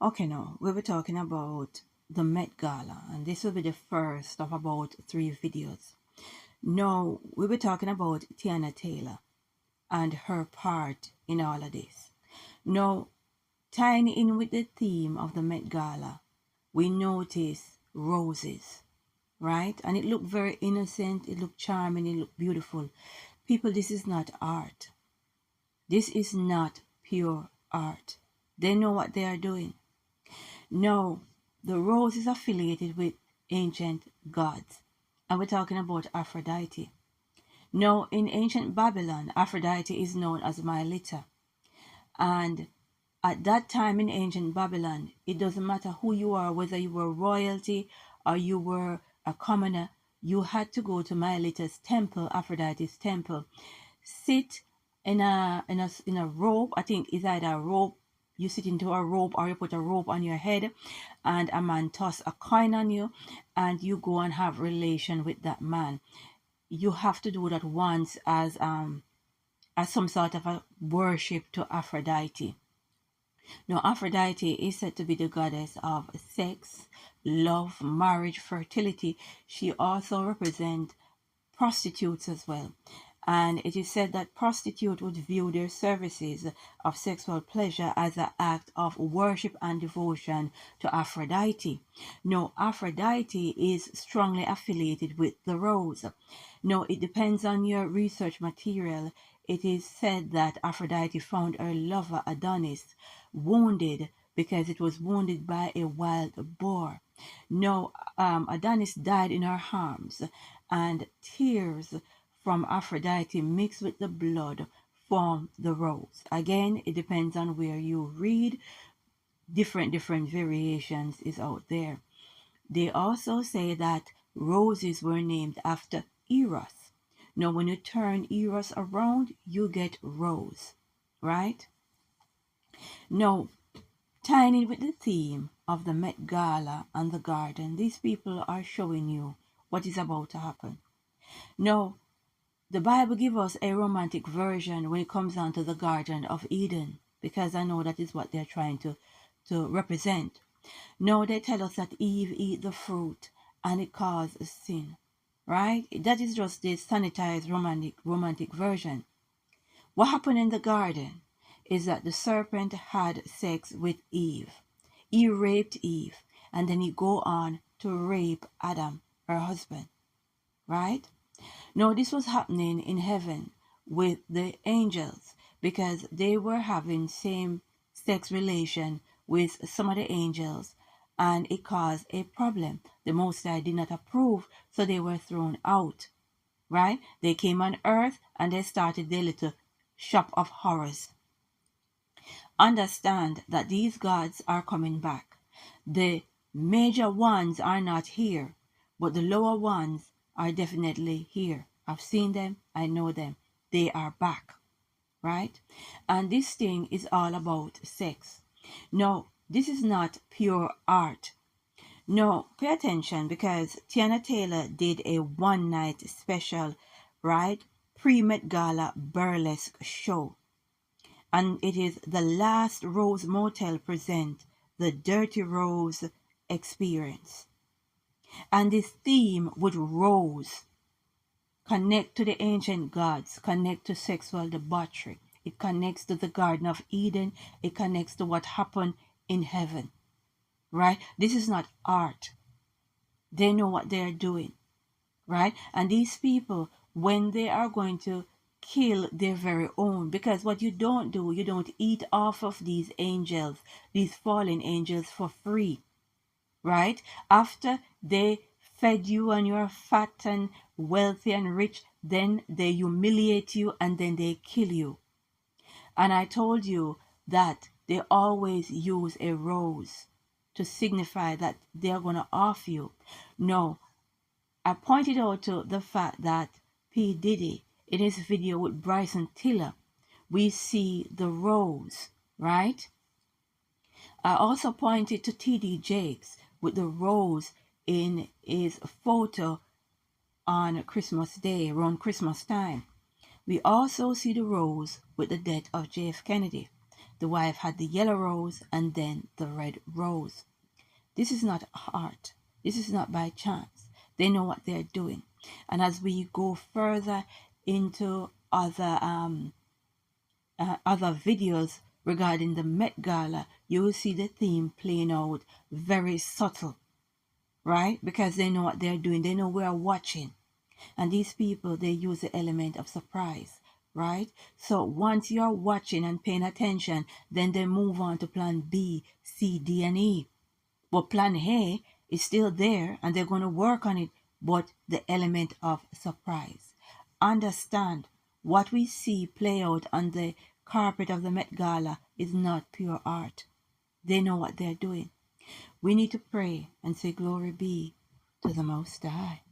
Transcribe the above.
Okay, now we'll be talking about the Met Gala, and this will be the first of about 3 videos. Now we'll be talking about Tiana Taylor and her part in all of this. Now, tying in with the theme of the Met Gala, we notice roses, right? And it looked very innocent, it looked charming, it looked beautiful. People, this is not art. This is not pure art. They know what they are doing. No, the rose is affiliated with ancient gods. And we're talking about Aphrodite. No, in ancient Babylon, Aphrodite is known as Mylitta. And at that time in ancient Babylon, it doesn't matter who you are, whether you were royalty or you were a commoner, you had to go to Mylitta's temple, Aphrodite's temple, sit in a robe. I think it's either a robe, you sit into a robe, or you put a robe on your head, and a man toss a coin on you, and you go and have relation with that man. You have to do that once as some sort of a worship to Aphrodite. Now, Aphrodite is said to be the goddess of sex, love, marriage, fertility. She also represents prostitutes as well. And it is said that prostitutes would view their services of sexual pleasure as an act of worship and devotion to Aphrodite. Now, Aphrodite is strongly affiliated with the rose. Now, it depends on your research material. It is said that Aphrodite found her lover Adonis wounded because it was wounded by a wild boar. Now, Adonis died in her arms, and tears from Aphrodite mixed with the blood form the rose. Again, it depends on where you read. Different variations is out there. They also say that roses were named after Eros. Now, when you turn Eros around, you get rose, right? Now, tying in with the theme of the Met Gala and the garden, these people are showing you what is about to happen. Now, the Bible gives us a romantic version when it comes down to the Garden of Eden, because I know that is what they're trying to represent. Now they tell us that Eve eat the fruit and it caused a sin, right? That is just the sanitized romantic version. What happened in the garden is that the serpent had sex with Eve. He raped Eve, and then he go on to rape Adam, her husband, right? Now, this was happening in heaven with the angels because they were having same sex relation with some of the angels, and it caused a problem. The Most High did not approve, so they were thrown out, right? They came on earth and they started their little shop of horrors. Understand that these gods are coming back. The major ones are not here, but the lower ones are definitely here. I've seen them, I know them. They are back, right? And this thing is all about sex. No, this is not pure art. No, pay attention because Tiana Taylor did a one-night special, right? Pre-Met Gala burlesque show. And it is the last Rose Motel present the Dirty Rose experience. And this theme with rose connect to the ancient gods, connect to sexual debauchery. It connects to the Garden of Eden. It connects to what happened in heaven, right? This is not art. They know what they are doing, right? And these people, when they are going to kill their very own, because what you don't do, you don't eat off of these angels, these fallen angels for free, right? After they fed you and you're fat and wealthy and rich, then they humiliate you and then they kill you. And I told you that they always use a rose to signify that they're going to off you. No, I pointed out to the fact that P. Diddy, in his video with Bryson Tiller, we see the rose, right? I also pointed to T.D. Jakes with the rose in his photo on Christmas Day, around Christmas time. We also see the rose with the death of J.F. Kennedy. The wife had the yellow rose and then the red rose. This is not art. This is not by chance. They know what they're doing. And as we go further into other videos regarding the Met Gala, you will see the theme playing out very subtle, right? Because they know what they're doing. They know we're watching. And these people, they use the element of surprise, right? So once you're watching and paying attention, then they move on to plan B, C, D, and E. But plan A is still there and they're going to work on it, but the element of surprise. Understand, what we see play out on the carpet of the Met Gala is not pure art. They know what they're doing. We need to pray and say, glory be to the Most High.